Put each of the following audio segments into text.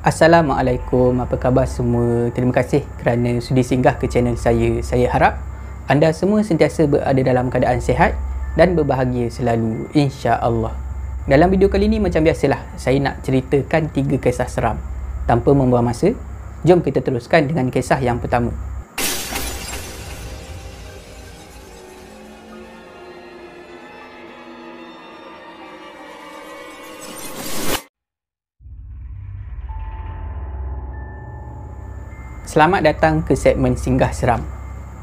Assalamualaikum, apa khabar semua? Terima kasih kerana sudi singgah ke channel saya. Saya harap anda semua sentiasa berada dalam keadaan sihat dan berbahagia selalu, insya-Allah. Dalam video kali ini macam biasalah, saya nak ceritakan 3 kisah seram. Tanpa membuang masa, jom kita teruskan dengan kisah yang pertama. Selamat datang ke segmen Singgah Seram.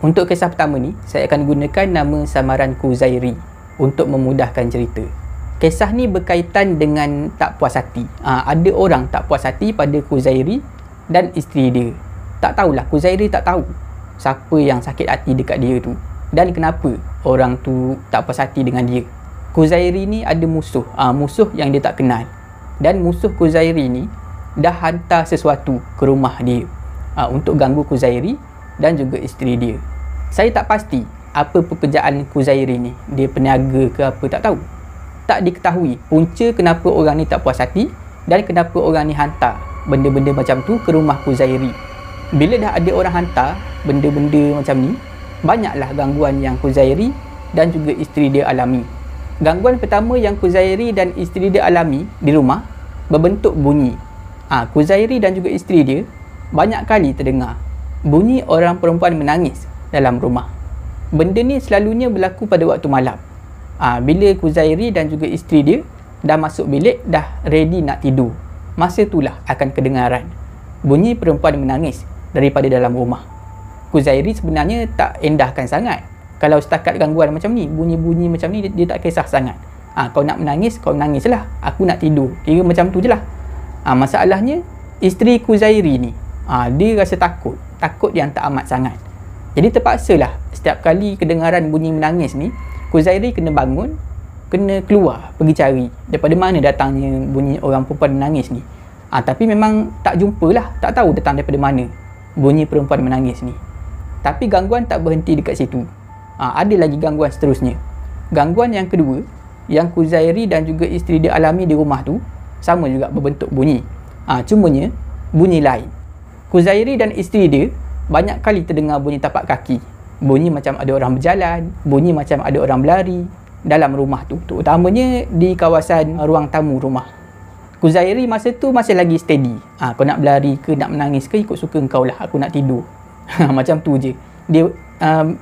Untuk kisah pertama ni, saya akan gunakan nama samaran Kuzairi untuk memudahkan cerita. Kisah ni berkaitan dengan tak puas hati. Ada orang tak puas hati pada Kuzairi dan isteri dia. Tak tahulah, Kuzairi tak tahu siapa yang sakit hati dekat dia tu dan kenapa orang tu tak puas hati dengan dia. Kuzairi ni ada musuh, musuh yang dia tak kenal. Dan musuh Kuzairi ni dah hantar sesuatu ke rumah dia untuk ganggu Kuzairi dan juga isteri dia. Saya tak pasti apa pekerjaan Kuzairi ni. Dia peniaga ke apa, tak tahu. Tak diketahui punca kenapa orang ni tak puas hati dan kenapa orang ni hantar benda-benda macam tu ke rumah Kuzairi. Bila dah ada orang hantar benda-benda macam ni, banyaklah gangguan yang Kuzairi dan juga isteri dia alami. Gangguan pertama yang Kuzairi dan isteri dia alami di rumah berbentuk bunyi. Kuzairi dan juga isteri dia banyak kali terdengar bunyi orang perempuan menangis dalam rumah. Benda ni selalunya berlaku pada waktu malam. Bila Kuzairi dan juga isteri dia dah masuk bilik, dah ready nak tidur, masa itulah akan kedengaran bunyi perempuan menangis daripada dalam rumah. Kuzairi sebenarnya tak endahkan sangat. Kalau setakat gangguan macam ni, bunyi-bunyi macam ni, dia tak kisah sangat. Kau nak menangis, kau menangis lah, aku nak tidur. Kira macam tu je lah. Masalahnya isteri Kuzairi ni, dia rasa takut yang tak amat sangat. Jadi terpaksalah setiap kali kedengaran bunyi menangis ni, Kuzairi kena bangun, kena keluar pergi cari daripada mana datangnya bunyi orang perempuan menangis ni. Tapi memang tak jumpalah, tak tahu datang daripada mana bunyi perempuan menangis ni. Tapi gangguan tak berhenti dekat situ. Ada lagi gangguan seterusnya. Gangguan yang kedua yang Kuzairi dan juga isteri dia alami di rumah tu sama juga berbentuk bunyi. Cumanya bunyi lain. Kuzairi dan isteri dia banyak kali terdengar bunyi tapak kaki. Bunyi macam ada orang berjalan, bunyi macam ada orang berlari dalam rumah tu, terutamanya di kawasan ruang tamu rumah. Kuzairi masa tu masih lagi steady. Kau nak berlari ke, nak menangis ke, ikut suka kau lah, aku nak tidur. Macam tu je. Dia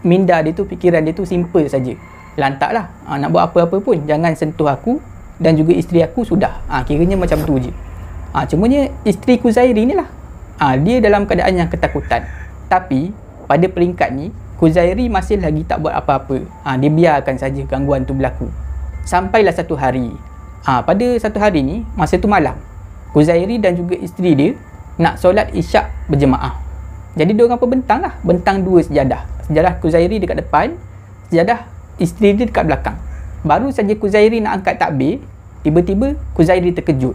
minda dia tu, fikiran dia tu simple saja. Lantak lah, nak buat apa-apa pun jangan sentuh aku dan juga isteri aku, sudah. Kiranya macam tu je. Cumanya isteri Kuzairi ni lah, dia dalam keadaan yang ketakutan. Tapi pada peringkat ni, Kuzairi masih lagi tak buat apa-apa. Dia biarkan saja gangguan tu berlaku. Sampailah satu hari. Pada satu hari ni, masa tu malam, Kuzairi dan juga isteri dia nak solat isyak berjemaah. Jadi diorang bentang lah, bentang 2 sejadah. Sejadah Kuzairi dekat depan, sejadah isteri dia dekat belakang. Baru saja Kuzairi nak angkat takbir, tiba-tiba Kuzairi terkejut.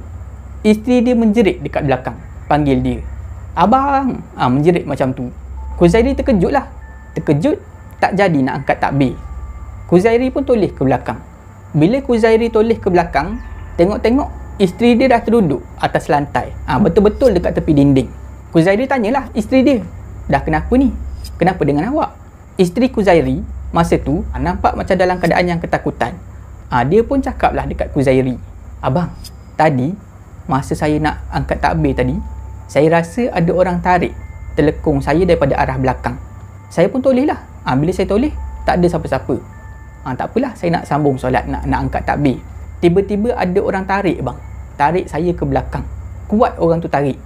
Isteri dia menjerit dekat belakang, panggil dia, "Abang!" Menjerit macam tu. Kuzairi terkejut lah. Terkejut, tak jadi nak angkat takbir. Kuzairi pun toleh ke belakang. Bila Kuzairi toleh ke belakang, tengok-tengok isteri dia dah terduduk atas lantai, betul-betul dekat tepi dinding. Kuzairi tanyalah isteri dia, "Dah kenapa ni? Kenapa dengan awak?" Isteri Kuzairi masa tu nampak macam dalam keadaan yang ketakutan. Dia pun cakaplah dekat Kuzairi, "Abang, tadi masa saya nak angkat takbir tadi, saya rasa ada orang tarik telekung saya daripada arah belakang. Saya pun toleh lah. Bila saya toleh, tak ada siapa-siapa. Tak apalah, saya nak sambung solat, nak angkat takbir. Tiba-tiba ada orang tarik bang. Tarik saya ke belakang. Kuat orang tu tarik.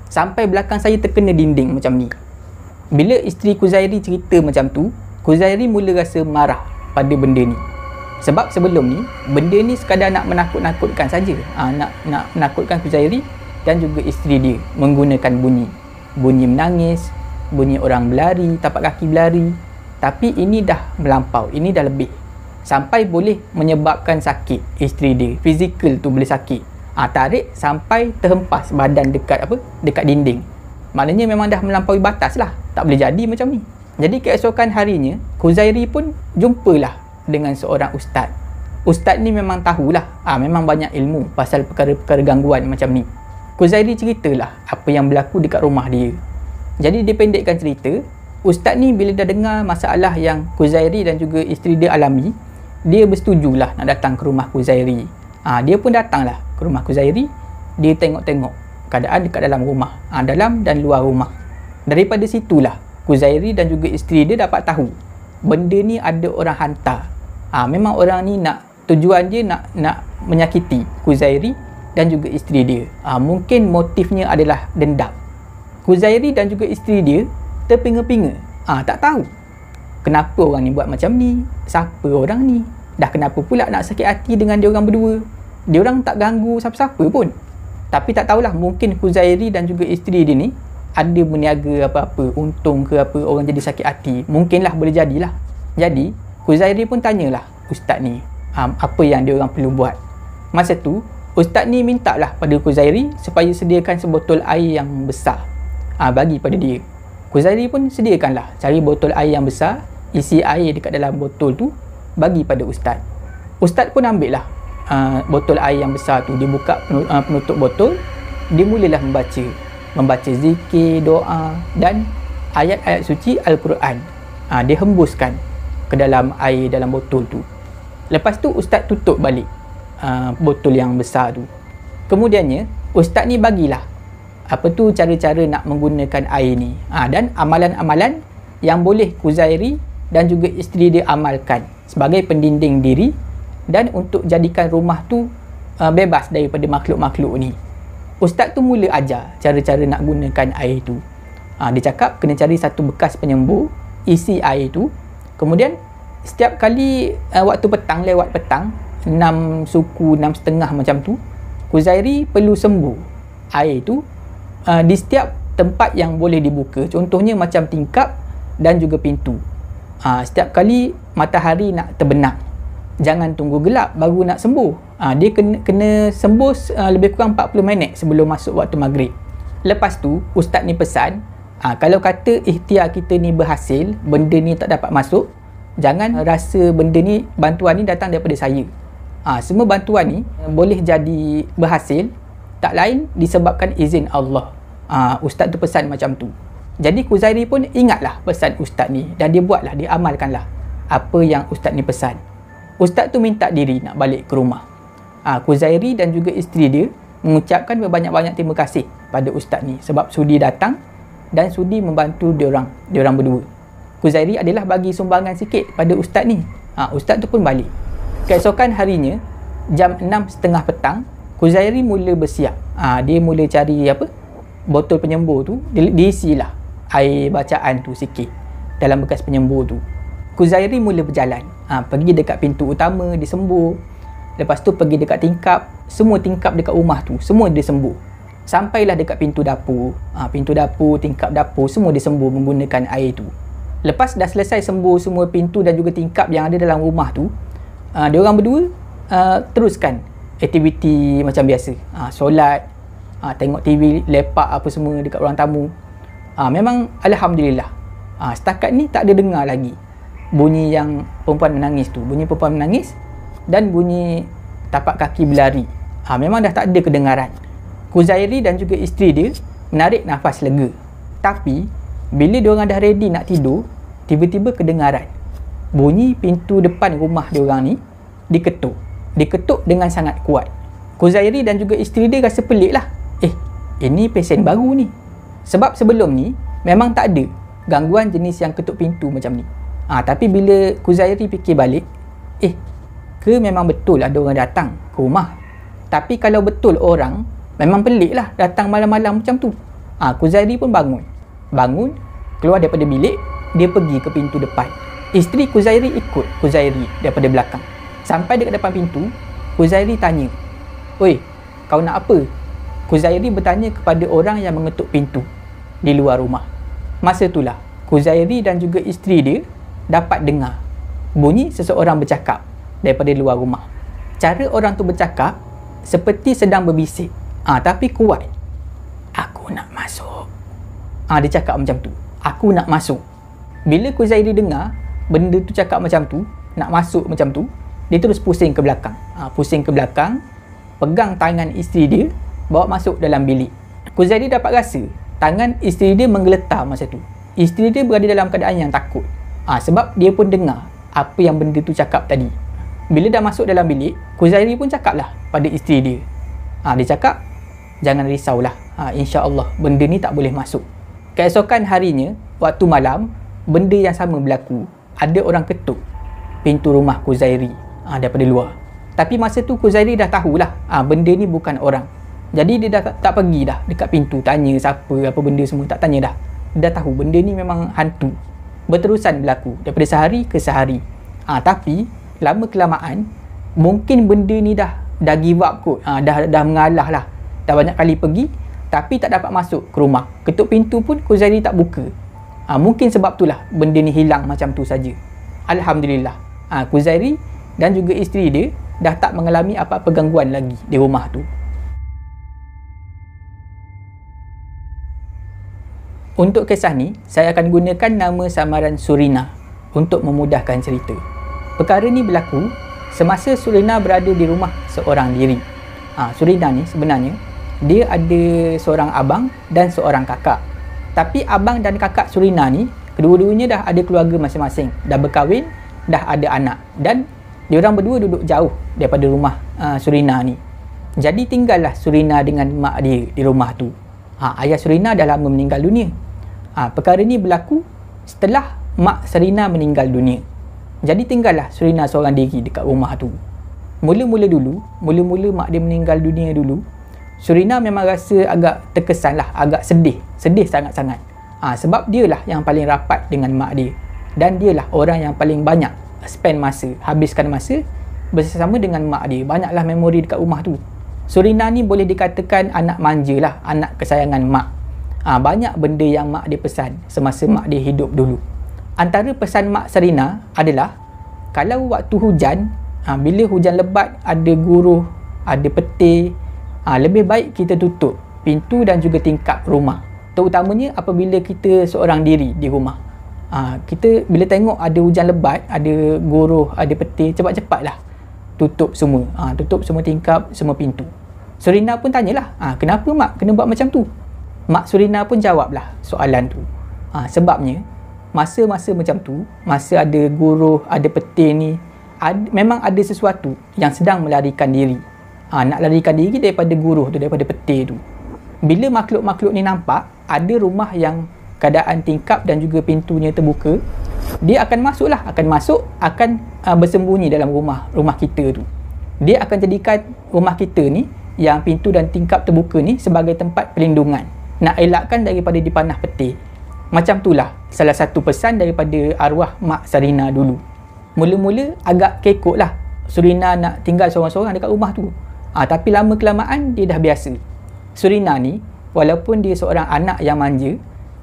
Sampai belakang saya terkena dinding macam ni." Bila isteri Kuzairi cerita macam tu, Kuzairi mula rasa marah pada benda ni. Sebab sebelum ni, benda ni sekadar nak menakut-nakutkan saja. Nak menakutkan Kuzairi dan juga isteri dia menggunakan bunyi menangis, bunyi orang berlari, tapak kaki berlari. Tapi ini dah melampau, ini dah lebih, sampai boleh menyebabkan sakit isteri dia. Fizikal tu boleh sakit. Tarik sampai terhempas badan dekat dinding. Maknanya memang dah melampaui batas lah, tak boleh jadi macam ni. Jadi keesokan harinya, Kuzairi pun jumpalah dengan seorang ustaz. Ustaz ni memang tahulah, memang banyak ilmu pasal perkara-perkara gangguan macam ni. Khuzairi ceritalah apa yang berlaku dekat rumah dia. Jadi dipendekkan cerita, ustaz ni bila dah dengar masalah yang Khuzairi dan juga isteri dia alami, dia bersetujulah nak datang ke rumah Khuzairi. Dia pun datanglah ke rumah Khuzairi. Dia tengok-tengok keadaan dekat dalam rumah, dalam dan luar rumah. Daripada situlah Khuzairi dan juga isteri dia dapat tahu benda ni ada orang hantar. Memang orang ni tujuan dia nak menyakiti Khuzairi dan juga isteri dia. Mungkin motifnya adalah dendam. Khuzairi dan juga isteri dia terpinga-pinga. Tak tahu kenapa orang ni buat macam ni, siapa orang ni, dah kenapa pula nak sakit hati dengan dia orang berdua. Dia orang tak ganggu siapa-siapa pun. Tapi tak tahulah, mungkin Khuzairi dan juga isteri dia ni ada berniaga apa-apa, untung ke apa, orang jadi sakit hati. Mungkinlah, boleh jadilah. Jadi Khuzairi pun tanyalah ustaz ni apa yang dia orang perlu buat. Masa tu ustaz ni mintalah pada Khuzairi supaya sediakan sebotol air yang besar bagi pada dia. Khuzairi pun sediakanlah, cari botol air yang besar, isi air dekat dalam botol tu, bagi pada ustaz. Ustaz pun ambil lah botol air yang besar tu, dia buka penutup botol, dia mulalah membaca zikir, doa dan ayat-ayat suci Al-Quran. Dia hembuskan ke dalam air dalam botol tu. Lepas tu ustaz tutup balik botol yang besar tu. Kemudiannya ustaz ni bagilah cara-cara nak menggunakan air ni, dan amalan-amalan yang boleh Khuzairi dan juga isteri dia amalkan sebagai pendinding diri dan untuk jadikan rumah tu bebas daripada makhluk-makhluk ni. Ustaz tu mula ajar cara-cara nak gunakan air tu. Dia cakap kena cari satu bekas penyembuh, isi air tu. Kemudian setiap kali waktu petang, lewat petang 6 suku, 6.30 macam tu, Khuzairi perlu sembuh air tu di setiap tempat yang boleh dibuka. Contohnya macam tingkap dan juga pintu. Setiap kali matahari nak terbenam, jangan tunggu gelap baru nak sembuh. Dia kena sembuh lebih kurang 40 minit sebelum masuk waktu maghrib. Lepas tu ustaz ni pesan, kalau kata ikhtiar kita ni berhasil, benda ni tak dapat masuk, jangan rasa benda ni, bantuan ni datang daripada saya. Semua bantuan ni boleh jadi berhasil, tak lain disebabkan izin Allah. Ustaz tu pesan macam tu. Jadi Khuzairi pun ingatlah pesan ustaz ni, dan dia buatlah, dia amalkanlah apa yang ustaz ni pesan. Ustaz tu minta diri nak balik ke rumah. Khuzairi dan juga isteri dia mengucapkan berbanyak-banyak terima kasih pada ustaz ni sebab sudi datang dan sudi membantu diorang berdua. Khuzairi adalah bagi sumbangan sikit pada ustaz ni. Ustaz tu pun balik. Keesokan harinya jam 6.30 petang, Khuzairi mula bersiap. Dia mula cari botol penyembuh tu, diisilah air bacaan tu sikit dalam bekas penyembuh tu. Khuzairi mula berjalan, pergi dekat pintu utama, dia sembuh. Lepas tu pergi dekat tingkap, semua tingkap dekat rumah tu semua dia sembuh. Sampailah dekat pintu dapur, tingkap dapur, semua dia sembuh menggunakan air tu. Lepas dah selesai sembuh semua pintu dan juga tingkap yang ada dalam rumah tu, diorang berdua teruskan aktiviti macam biasa. Solat, tengok TV, lepak apa semua dekat ruang tamu. Memang Alhamdulillah, setakat ni tak ada dengar lagi bunyi yang perempuan menangis tu. Bunyi perempuan menangis dan bunyi tapak kaki berlari. Memang dah tak ada kedengaran. Khuzairi dan juga isteri dia menarik nafas lega. Tapi bila diorang dah ready nak tidur, tiba-tiba kedengaran bunyi pintu depan rumah diorang ni diketuk. Diketuk dengan sangat kuat. Khuzairi dan juga isteri dia rasa pelik lah. Ini pesen baru ni. Sebab sebelum ni memang tak ada gangguan jenis yang ketuk pintu macam ni. Tapi bila Khuzairi fikir balik, ke memang betul ada orang datang ke rumah. Tapi kalau betul orang, memang pelik lah datang malam-malam macam tu. Khuzairi pun bangun, keluar daripada bilik, dia pergi ke pintu depan. Isteri Khuzairi ikut Khuzairi daripada belakang. Sampai dekat depan pintu, Khuzairi tanya, "Oi, kau nak apa?" Khuzairi bertanya kepada orang yang mengetuk pintu di luar rumah. Masa itulah Khuzairi dan juga isteri dia dapat dengar bunyi seseorang bercakap daripada luar rumah. Cara orang tu bercakap seperti sedang berbisik, tapi kuat. "Aku nak masuk." Dia cakap macam tu, "Aku nak masuk." Bila Khuzairi dengar benda tu cakap macam tu, nak masuk macam tu, dia terus pusing ke belakang. Pegang tangan isteri dia bawa masuk dalam bilik. Kuzairi dapat rasa tangan isteri dia menggeletar masa tu. Isteri dia berada dalam keadaan yang takut. Sebab dia pun dengar apa yang benda tu cakap tadi. Bila dah masuk dalam bilik, Kuzairi pun cakap lah pada isteri dia. Dia cakap, jangan risaulah, insya-Allah benda ni tak boleh masuk. Keesokan harinya, waktu malam, benda yang sama berlaku. Ada orang ketuk pintu rumah Kuzairi daripada luar. Tapi masa tu Kuzairi dah tahulah benda ni bukan orang. Jadi dia dah tak pergi dah dekat pintu tanya siapa, apa benda semua, tak tanya dah. Dia dah tahu benda ni memang hantu. Berterusan berlaku daripada sehari ke sehari. Tapi lama kelamaan mungkin benda ni dah give up kot. Dah mengalah lah. Dah banyak kali pergi tapi tak dapat masuk ke rumah. Ketuk pintu pun Kuzairi tak buka. Mungkin sebab itulah benda ni hilang macam tu saja. Alhamdulillah, Kuzairi dan juga isteri dia dah tak mengalami apa-apa gangguan lagi di rumah tu. Untuk kisah ni, saya akan gunakan nama samaran Surina untuk memudahkan cerita. Perkara ni berlaku semasa Surina berada di rumah seorang diri. Surina ni sebenarnya dia ada seorang abang dan seorang kakak. Tapi abang dan kakak Surina ni kedua-duanya dah ada keluarga masing-masing, dah berkahwin, dah ada anak, dan diorang berdua duduk jauh daripada rumah Surina ni. Jadi tinggallah Surina dengan mak dia di rumah tu. Ayah Surina dah lama meninggal dunia. Perkara ni berlaku setelah mak Surina meninggal dunia. Jadi tinggallah Surina seorang diri dekat rumah tu. Mula-mula mak dia meninggal dunia dulu, Surina memang rasa agak terkesan lah, agak sedih sangat-sangat. Sebab dialah yang paling rapat dengan mak dia, dan dialah orang yang paling banyak habiskan masa bersama dengan mak dia. Banyaklah memori dekat rumah tu. Surina ni boleh dikatakan anak manja lah, anak kesayangan mak. Banyak benda yang mak dia pesan semasa mak dia hidup dulu. Antara pesan mak Surina adalah, kalau waktu hujan, bila hujan lebat, ada guruh, ada petir, lebih baik kita tutup pintu dan juga tingkap rumah. Terutamanya apabila kita seorang diri di rumah. Kita bila tengok ada hujan lebat, ada guruh, ada petir, cepat-cepatlah tutup semua. Tutup semua tingkap, semua pintu. Surina pun tanyalah, kenapa mak kena buat macam tu? Mak Surina pun jawablah soalan tu. Sebabnya masa-masa macam tu, masa ada guruh, ada petir ni, memang ada sesuatu yang sedang melarikan diri. Nak larikan diri daripada guruh tu, daripada petir tu. Bila makhluk-makhluk ni nampak ada rumah yang keadaan tingkap dan juga pintunya terbuka, dia akan masuk, akan bersembunyi dalam rumah kita tu. Dia akan jadikan rumah kita ni yang pintu dan tingkap terbuka ni sebagai tempat perlindungan, nak elakkan daripada dipanah petir. Macam itulah salah satu pesan daripada arwah mak Surina dulu. Mula-mula agak kekok lah Surina nak tinggal seorang-seorang dekat rumah tu. Tapi lama kelamaan dia dah biasa. Surina ni walaupun dia seorang anak yang manja,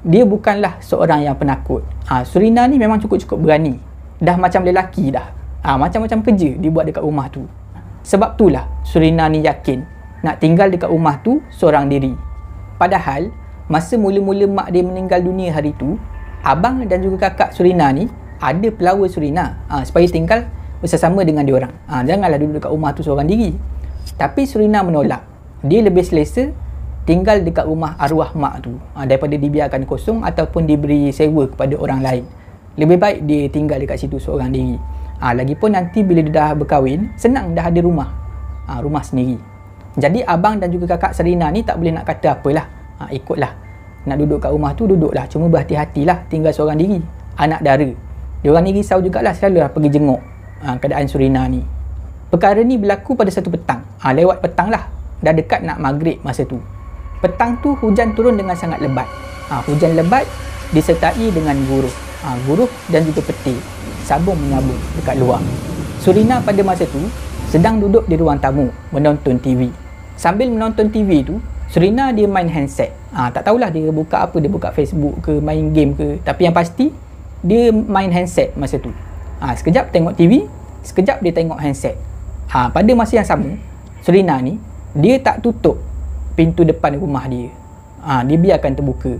dia bukanlah seorang yang penakut. Surina ni memang cukup-cukup berani. Dah macam lelaki dah. Macam-macam kerja dia buat dekat rumah tu. Sebab itulah Surina ni yakin nak tinggal dekat rumah tu seorang diri. Padahal masa mula-mula mak dia meninggal dunia hari tu, abang dan juga kakak Surina ni ada pelawa Surina supaya tinggal bersama dengan diorang. Janganlah duduk dekat rumah tu seorang diri. Tapi Surina menolak. Dia lebih selesa tinggal dekat rumah arwah mak tu daripada dibiarkan kosong ataupun diberi sewa kepada orang lain. Lebih baik dia tinggal dekat situ seorang diri. Lagipun nanti bila dia dah berkahwin, senang dah ada rumah sendiri. Jadi abang dan juga kakak Surina ni tak boleh nak kata apalah. Ikutlah. Nak duduk kat rumah tu, duduklah. Cuma berhati-hatilah tinggal seorang diri. Anak dara. Diorang ni risau jugalah, selalulah pergi jenguk keadaan Surina ni. Perkara ni berlaku pada satu petang. Lewat petang lah. Dah dekat nak maghrib masa tu. Petang tu hujan turun dengan sangat lebat. Hujan lebat disertai dengan guruh. Guruh dan juga petir. Sabung menyabung dekat luar. Surina pada masa tu sedang duduk di ruang tamu menonton TV. Sambil menonton TV tu, Surina dia main handset. Tak tahulah dia buka apa, dia buka Facebook ke, main game ke. Tapi yang pasti, dia main handset masa tu. Sekejap tengok TV, sekejap dia tengok handset. Pada masa yang sama, Surina ni, dia tak tutup pintu depan rumah dia. Dia biarkan terbuka.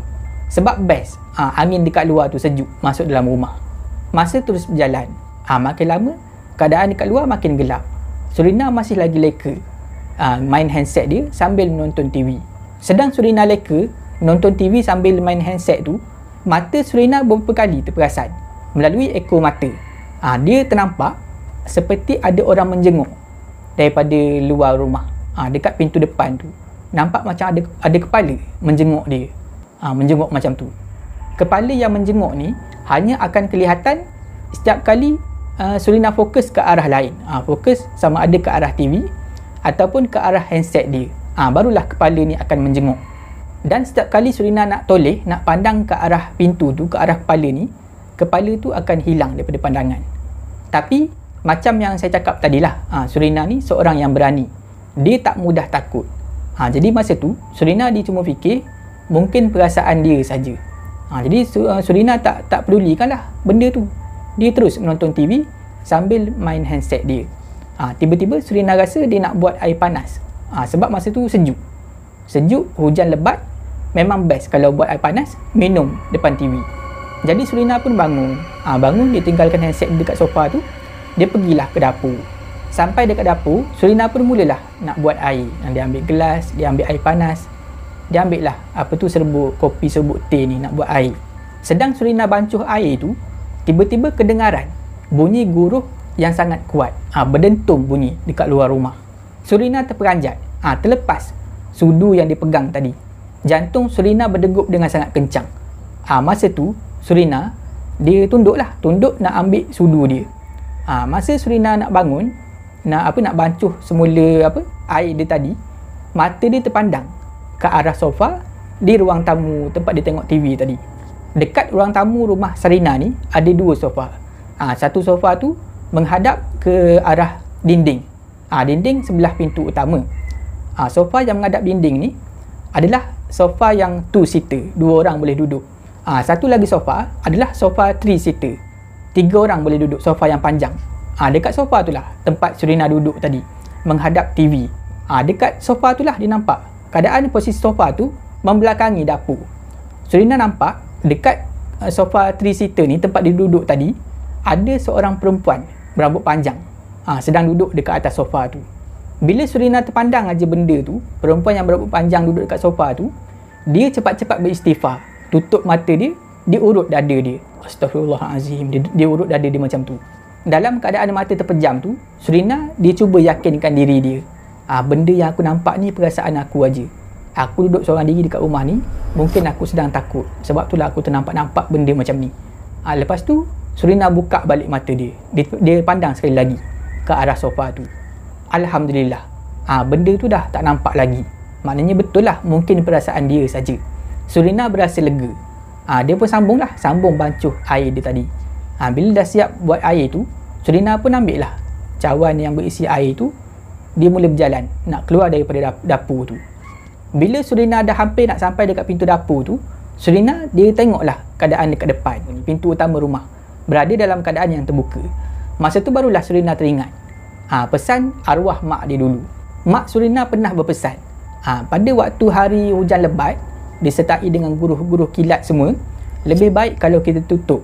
Sebab best, angin dekat luar tu sejuk masuk dalam rumah. Masa terus berjalan. Makin lama, keadaan dekat luar makin gelap. Surina masih lagi leka. main handset dia sambil menonton TV. Sedang Surina leka menonton TV sambil main handset tu, mata Surina beberapa kali terperasan melalui ekor mata. Dia ternampak seperti ada orang menjenguk daripada luar rumah. Dekat pintu depan tu nampak macam ada kepala menjenguk dia. Menjenguk macam tu. Kepala yang menjenguk ni hanya akan kelihatan setiap kali Surina fokus ke arah lain. Fokus sama ada ke arah TV ataupun ke arah handset dia. Barulah kepala ni akan menjenguk. Dan setiap kali Surina nak toleh, nak pandang ke arah pintu tu, ke arah kepala ni, kepala tu akan hilang daripada pandangan. Tapi macam yang saya cakap tadilah, Surina ni seorang yang berani. Dia tak mudah takut. Jadi masa tu Surina dia cuma fikir mungkin perasaan dia saja. Jadi Surina tak pedulikan lah benda tu. Dia terus menonton TV sambil main handset dia. Tiba-tiba Surina rasa dia nak buat air panas. Sebab masa tu sejuk, hujan lebat, memang best kalau buat air panas minum depan TV. Jadi Surina pun bangun. Bangun, dia tinggalkan handset dekat sofa tu, dia pergilah ke dapur. Sampai dekat dapur, Surina pun mulalah nak buat air. Dia ambil gelas, dia ambil air panas, dia ambil lah serbuk kopi, serbuk teh ni nak buat air. Sedang Surina bancuh air tu, tiba-tiba kedengaran bunyi guruh yang sangat kuat, berdentum bunyi dekat luar rumah. Surina terperanjat, terlepas sudu yang dipegang tadi. Jantung Surina berdegup dengan sangat kencang. Masa tu Surina dia tunduk nak ambil sudu dia. Masa Surina nak bangun, nak bancuh semula air dia tadi, mata dia terpandang ke arah sofa di ruang tamu tempat dia tengok TV tadi. Dekat ruang tamu rumah Sarina ni ada dua sofa. Satu sofa tu menghadap ke arah dinding. Dinding sebelah pintu utama. Sofa yang menghadap dinding ni adalah sofa yang 2-seater, 2 orang boleh duduk. Satu lagi sofa adalah sofa 3-seater, 3 orang boleh duduk, sofa yang panjang. Dekat sofa tu lah tempat Surina duduk tadi, menghadap TV. Dekat sofa tu lah dia nampak keadaan posisi sofa tu membelakangi dapur. Surina nampak dekat sofa 3-seater ni, tempat dia duduk tadi, ada seorang perempuan berambut panjang sedang duduk dekat atas sofa tu. Bila Surina terpandang aja benda tu, perempuan yang berambut panjang duduk dekat sofa tu, dia cepat-cepat beristighfar, tutup mata dia, dia urut dada dia. Astaghfirullahalazim, dia urut dada dia macam tu. Dalam keadaan mata terpejam tu, Surina dia cuba yakinkan diri dia, benda yang aku nampak ni perasaan aku aja. Aku duduk seorang diri dekat rumah ni, mungkin aku sedang takut, sebab itulah aku ternampak-nampak benda macam ni. Lepas tu Surina buka balik mata dia. Dia pandang sekali lagi ke arah sofa tu. Alhamdulillah, benda tu dah tak nampak lagi. Maknanya betul lah, mungkin perasaan dia saja. Surina berasa lega. Dia pun sambung bancuh air dia tadi. Bila dah siap buat air tu, Surina pun ambil lah cawan yang berisi air tu. Dia mula berjalan nak keluar daripada dapur tu. Bila Surina dah hampir nak sampai dekat pintu dapur tu, Surina dia tengoklah keadaan dekat depan, pintu utama rumah, berada dalam keadaan yang terbuka. Masa tu barulah Surina teringat pesan arwah mak dia dulu. Mak Surina pernah berpesan, pada waktu hari hujan lebat disertai dengan guruh-guruh kilat semua, lebih baik kalau kita tutup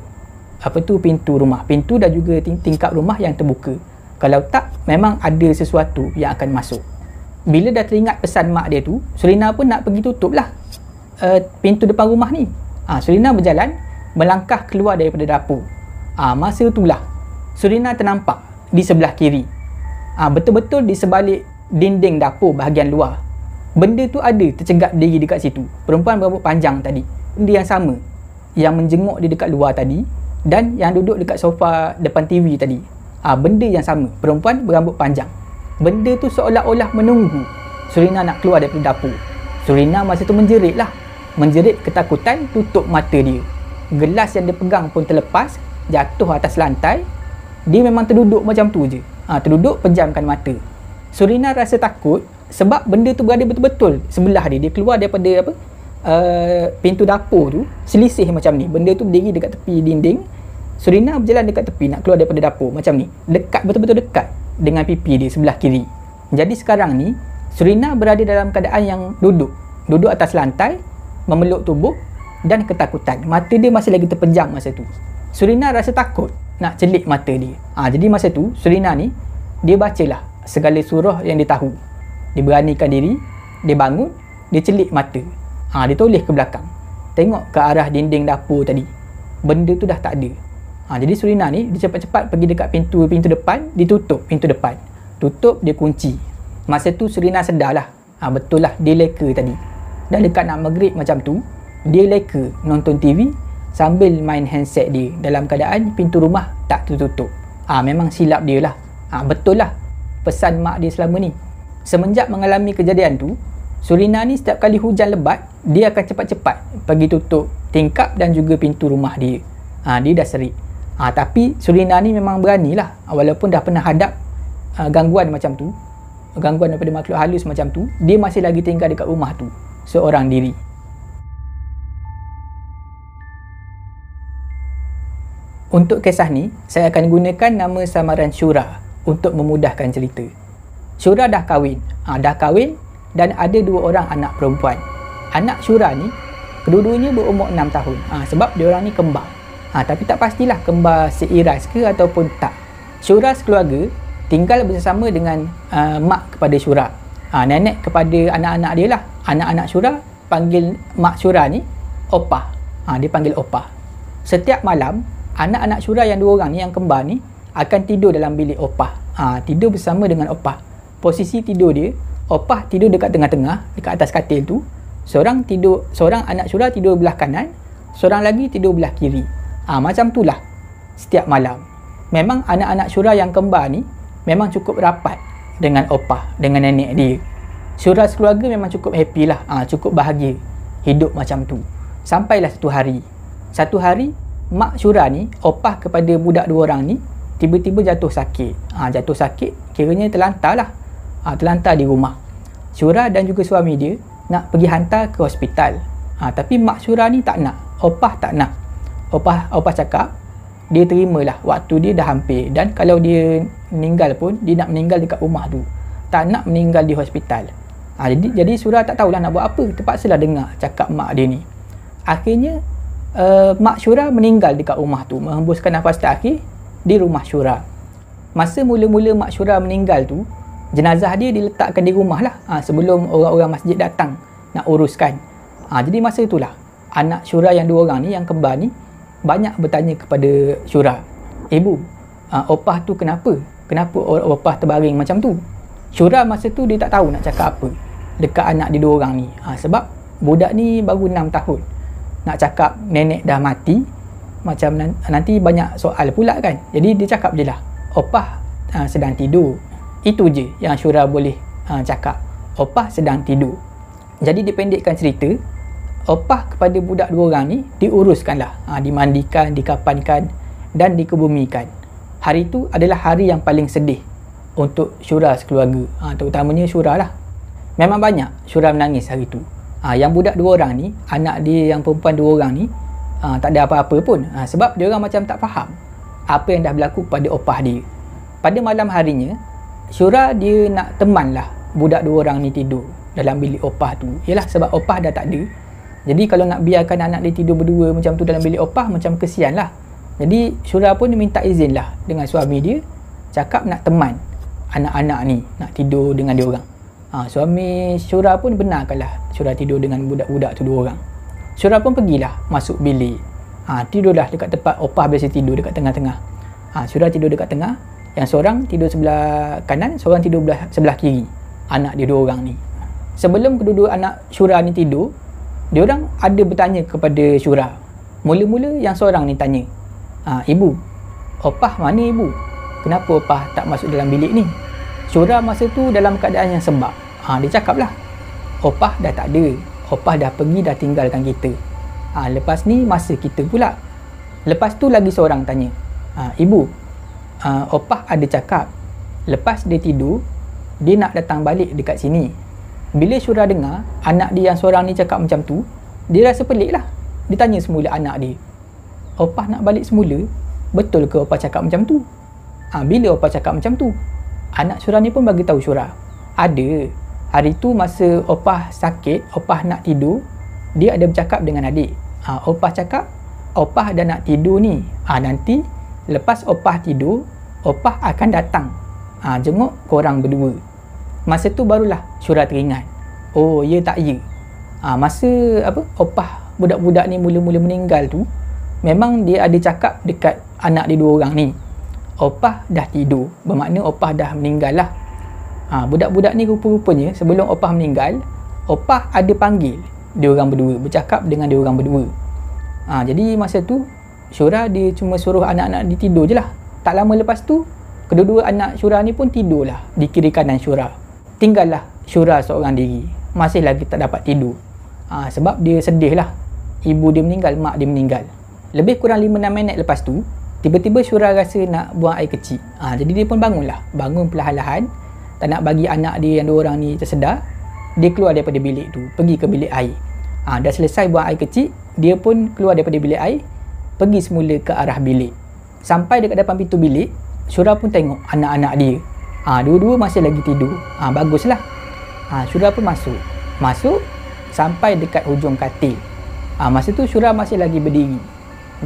pintu rumah, pintu dan juga tingkap rumah yang terbuka. Kalau tak, memang ada sesuatu yang akan masuk. Bila dah teringat pesan mak dia tu, Surina pun nak pergi tutup lah pintu depan rumah ni. Surina berjalan melangkah keluar daripada dapur. Masa itulah Surina ternampak di sebelah kiri, betul-betul di sebalik dinding dapur bahagian luar, benda tu ada tercegat diri dekat situ. Perempuan berambut panjang tadi, benda yang sama yang menjenguk dia dekat luar tadi, dan yang duduk dekat sofa depan TV tadi, benda yang sama, perempuan berambut panjang. Benda tu seolah-olah menunggu Surina nak keluar daripada dapur. Surina masa tu menjerit ketakutan, tutup mata dia. Gelas yang dia pegang pun terlepas, jatuh atas lantai. Dia memang terduduk macam tu je, terduduk pejamkan mata. Surina rasa takut sebab benda tu berada betul-betul sebelah dia. Dia keluar daripada pintu dapur tu selisih macam ni. Benda tu berdiri dekat tepi dinding. Surina berjalan dekat tepi nak keluar daripada dapur macam ni, dekat, betul-betul dekat dengan pipi dia sebelah kiri. Jadi sekarang ni Surina berada dalam keadaan yang duduk atas lantai, memeluk tubuh dan ketakutan. Mata dia masih lagi terpejam masa tu. Surina rasa takut nak celik mata dia. Jadi masa tu Surina ni dia bacalah segala surah yang dia tahu. Dia beranikan diri, dia bangun, dia celik mata. Dia toleh ke belakang. Tengok ke arah dinding dapur tadi. Benda tu dah tak ada. Jadi Surina ni dia cepat-cepat pergi dekat pintu depan, ditutup pintu depan. Tutup, dia kunci. Masa tu Surina sedar lah. Betul lah, dia leka tadi. Dah dekat nak maghrib macam tu, dia leka nonton TV sambil main handset dia dalam keadaan pintu rumah tak tertutup. Memang silap dia lah. Betul lah pesan mak dia selama ni. Semenjak mengalami kejadian tu, Surina ni setiap kali hujan lebat, dia akan cepat-cepat pergi tutup tingkap dan juga pintu rumah dia. Dia dah serik. Tapi Surina ni memang berani lah. Walaupun dah pernah hadap gangguan macam tu, gangguan daripada makhluk halus macam tu, dia masih lagi tinggal dekat rumah tu seorang diri. Untuk kisah ni, saya akan gunakan nama samaran Syura untuk memudahkan cerita. Syura dah kahwin. Dan ada 2 orang anak perempuan. Anak Syura ni, kedua-duanya berumur 6 tahun. Sebab dia orang ni kembar. Tapi tak pastilah kembar seiras ke ataupun tak. Syura sekeluarga tinggal bersama dengan mak kepada Syura. Nenek kepada anak-anak dia lah. Anak-anak Syura panggil mak Syura ni Opah. Dia panggil Opah. Setiap malam, anak-anak Syura yang 2 orang ni, yang kembar ni, akan tidur dalam bilik Opah. Tidur bersama dengan Opah. Posisi tidur dia, Opah tidur dekat tengah-tengah, dekat atas katil tu. Seorang anak Syura tidur belah kanan, seorang lagi tidur belah kiri. Macam tu lah setiap malam. Memang anak-anak Syura yang kembar ni memang cukup rapat dengan Opah, dengan nenek dia. Syura sekeluarga memang cukup happy lah, cukup bahagia hidup macam tu. Sampailah satu hari mak Syura ni, Opah kepada budak 2 orang ni, tiba-tiba jatuh sakit. Jatuh sakit, kiranya terlantar lah. Terlantar di rumah. Syura dan juga suami dia nak pergi hantar ke hospital. Tapi mak Syura ni tak nak. Opah tak nak. Opah cakap dia terimalah waktu dia dah hampir, dan kalau dia meninggal pun, dia nak meninggal dekat rumah tu, tak nak meninggal di hospital. Jadi Syura tak tahulah nak buat apa, terpaksalah dengar cakap mak dia ni. Akhirnya mak Syura meninggal dekat rumah tu, menghembuskan nafas terakhir di rumah Syura. Masa mula-mula mak Syura meninggal tu, jenazah dia diletakkan di rumah lah, sebelum orang-orang masjid datang nak uruskan. Jadi masa itulah anak Syura yang 2 orang ni, yang kembar ni, banyak bertanya kepada Syura, "Ibu, Opah tu kenapa? Kenapa Opah terbaring macam tu?" Syura masa tu dia tak tahu nak cakap apa dekat anak dia 2 orang ni. Sebab budak ni baru 6 tahun. Nak cakap nenek dah mati, macam nanti banyak soal pula kan. Jadi dia cakap je lah, "Opah sedang tidur." Itu je yang Syura boleh cakap. Opah sedang tidur. Jadi dipendekkan cerita, Opah kepada budak 2 orang ni diuruskanlah, dimandikan, dikapankan dan dikebumikan. Hari tu adalah hari yang paling sedih untuk Syura sekeluarga, terutamanya Syura lah. Memang banyak Syura menangis hari tu. Yang budak 2 orang ni, anak dia yang perempuan 2 orang ni, tak ada apa-apa pun, sebab dia orang macam tak faham apa yang dah berlaku pada Opah dia. Pada malam harinya, Syura dia nak temanlah budak 2 orang ni tidur dalam bilik Opah tu. Yalah, sebab Opah dah tak ada. Jadi kalau nak biarkan anak dia tidur berdua macam tu dalam bilik Opah, macam kesian lah. Jadi Syura pun minta izin lah dengan suami dia, cakap nak teman anak-anak ni, nak tidur dengan dia orang. Suami Syura pun benarkanlah Syura tidur dengan budak-budak tu 2 orang. Syura pun pergilah masuk bilik. Tidurlah dekat tempat Opah biasa tidur, dekat tengah-tengah. Syura tidur dekat tengah, yang seorang tidur sebelah kanan, seorang tidur sebelah kiri, anak dia 2 orang ni. Sebelum kedua-dua anak Syura ni tidur, diorang ada bertanya kepada Syura. Mula-mula yang seorang ni tanya, "Ibu, Opah mana ibu? Kenapa Opah tak masuk dalam bilik ni?" Syura masa tu dalam keadaan yang sebab. Dia cakap lah, "Opah dah tak ada. Opah dah pergi, dah tinggalkan kita. Lepas ni masa kita pula." Lepas tu lagi seorang tanya, "Ibu, Opah ada cakap lepas dia tidur, dia nak datang balik dekat sini." Bila Syura dengar anak dia yang seorang ni cakap macam tu, dia rasa pelik lah. Dia tanya semula anak dia, "Opah nak balik semula? Betul ke Opah cakap macam tu?" Bila Opah cakap macam tu, anak Syura ni pun bagi tahu Syura, "Ada. Hari tu masa Opah sakit, Opah nak tidur, dia ada bercakap dengan adik. Opah cakap, Opah dah nak tidur ni. Nanti lepas Opah tidur, Opah akan datang jenguk korang berdua." Masa tu barulah Syura teringat, oh ya tak ya, masa opah budak-budak ni mula-mula meninggal tu, memang dia ada cakap dekat anak dia 2 orang ni, opah dah tidur, bermakna opah dah meninggal lah. Budak-budak ni rupa-rupanya sebelum opah meninggal, opah ada panggil dia orang berdua, bercakap dengan dia orang berdua. Jadi masa tu Syura dia cuma suruh anak-anak dia tidur je lah. Tak lama lepas tu, kedua-dua anak Syura ni pun tidur lah di kiri kanan Syura. Tinggallah Syura seorang diri, masih lagi tak dapat tidur. Sebab dia sedih lah, ibu dia meninggal, mak dia meninggal. Lebih kurang 5-6 minit lepas tu, tiba-tiba Syura rasa nak buang air kecil. Jadi dia pun bangunlah, bangun perlahan-lahan, tak nak bagi anak dia yang 2 orang ni tersedar. Dia keluar daripada bilik tu, pergi ke bilik air. Dah selesai buang air kecil, dia pun keluar daripada bilik air, pergi semula ke arah bilik. Sampai dekat depan pintu bilik, Syura pun tengok anak-anak dia. Dua-dua masih lagi tidur. Baguslah. Syura pun masuk sampai dekat hujung katil. Masa tu Syura masih lagi berdiri.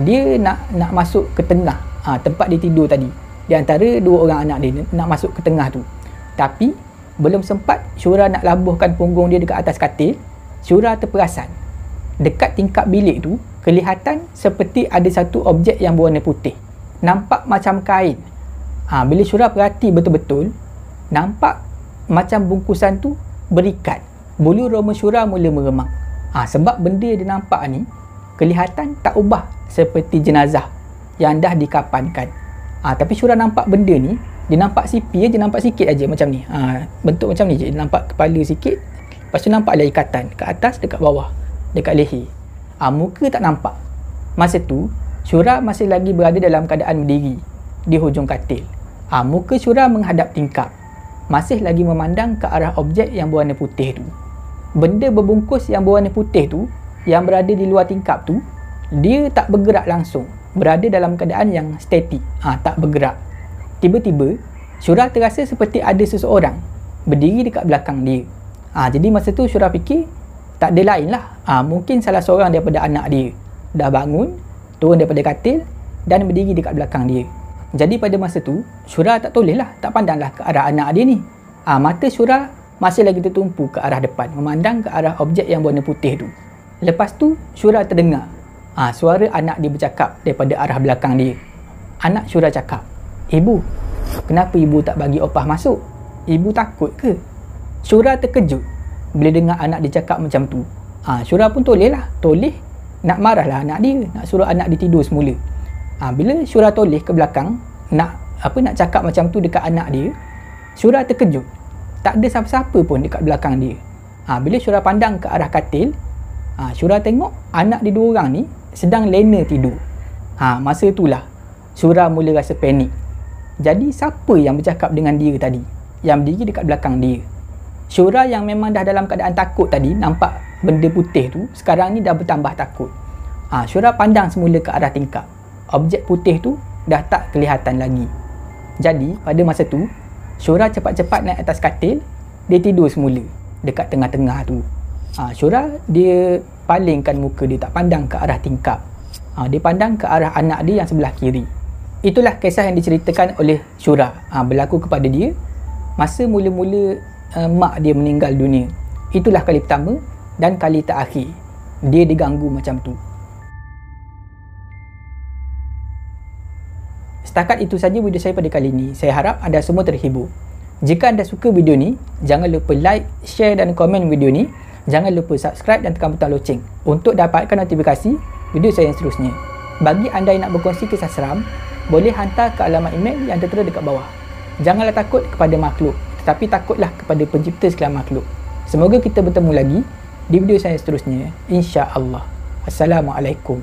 Dia nak masuk ke tengah tempat dia tidur tadi. Di antara 2 orang anak dia nak masuk ke tengah tu. Tapi belum sempat Syura nak labuhkan punggung dia dekat atas katil, Syura terperasan dekat tingkap bilik tu kelihatan seperti ada satu objek yang berwarna putih. Nampak macam kain. Bila Syura perhati betul-betul, nampak macam bungkusan tu berikat. Bulu roma Syura mula meremang. Sebab benda yang dia nampak ni kelihatan tak ubah seperti jenazah yang dah dikapankan. Tapi Syura nampak benda ni, dia nampak sipi je, dia nampak sikit aja macam ni. Bentuk macam ni je, dia nampak kepala sikit. Lepas tu nampak ada ikatan ke atas, dekat bawah, dekat leher. Muka tak nampak. Masa tu Syura masih lagi berada dalam keadaan berdiri di hujung katil. Muka Syura menghadap tingkap, masih lagi memandang ke arah objek yang berwarna putih tu. Benda berbungkus yang berwarna putih tu, yang berada di luar tingkap tu, dia tak bergerak langsung, berada dalam keadaan yang statik, tak bergerak. Tiba-tiba Syura terasa seperti ada seseorang berdiri dekat belakang dia. Jadi masa tu Syura fikir tak ada lain lah, mungkin salah seorang daripada anak dia dah bangun, turun daripada katil dan berdiri dekat belakang dia. Jadi pada masa tu Syura tak toleh lah, tak pandanglah ke arah anak dia ni. Mata Syura masih lagi tertumpu ke arah depan, memandang ke arah objek yang berwarna putih tu. Lepas tu Syura terdengar suara anak dia bercakap daripada arah belakang dia. Anak Syura cakap, "Ibu, kenapa ibu tak bagi opah masuk? Ibu takut ke?" Syura terkejut bila dengar anak dia cakap macam tu. Syura pun toleh nak marahlah anak dia, nak suruh anak dia tidur semula. Bila Syura toleh ke belakang nak cakap macam tu dekat anak dia, Syura terkejut. Tak ada siapa-siapa pun dekat belakang dia. Bila Syura pandang ke arah katil, Syura tengok anak dia 2 orang ni sedang lena tidur. Masa itulah Syura mula rasa panik. Jadi siapa yang bercakap dengan dia tadi, yang berdiri dekat belakang dia? Syura yang memang dah dalam keadaan takut tadi, nampak benda putih tu, sekarang ni dah bertambah takut. Syura pandang semula ke arah tingkap. Objek putih tu dah tak kelihatan lagi. Jadi pada masa tu Syura cepat-cepat naik atas katil. Dia tidur semula dekat tengah-tengah tu. Syura dia palingkan muka dia, tak pandang ke arah tingkap. Dia pandang ke arah anak dia yang sebelah kiri. Itulah kisah yang diceritakan oleh Syura, berlaku kepada dia masa mula-mula mak dia meninggal dunia. Itulah kali pertama dan kali terakhir dia diganggu macam tu. Setakat itu saja video saya pada kali ini. Saya harap anda semua terhibur. Jika anda suka video ni, jangan lupa like, share dan komen video ni. Jangan lupa subscribe dan tekan butang loceng untuk dapatkan notifikasi video saya yang seterusnya. Bagi anda yang nak berkongsi kisah seram, boleh hantar ke alamat email yang tertera dekat bawah. Janganlah takut kepada makhluk, tetapi takutlah kepada pencipta segala makhluk. Semoga kita bertemu lagi di video saya seterusnya, insya-Allah. Assalamualaikum.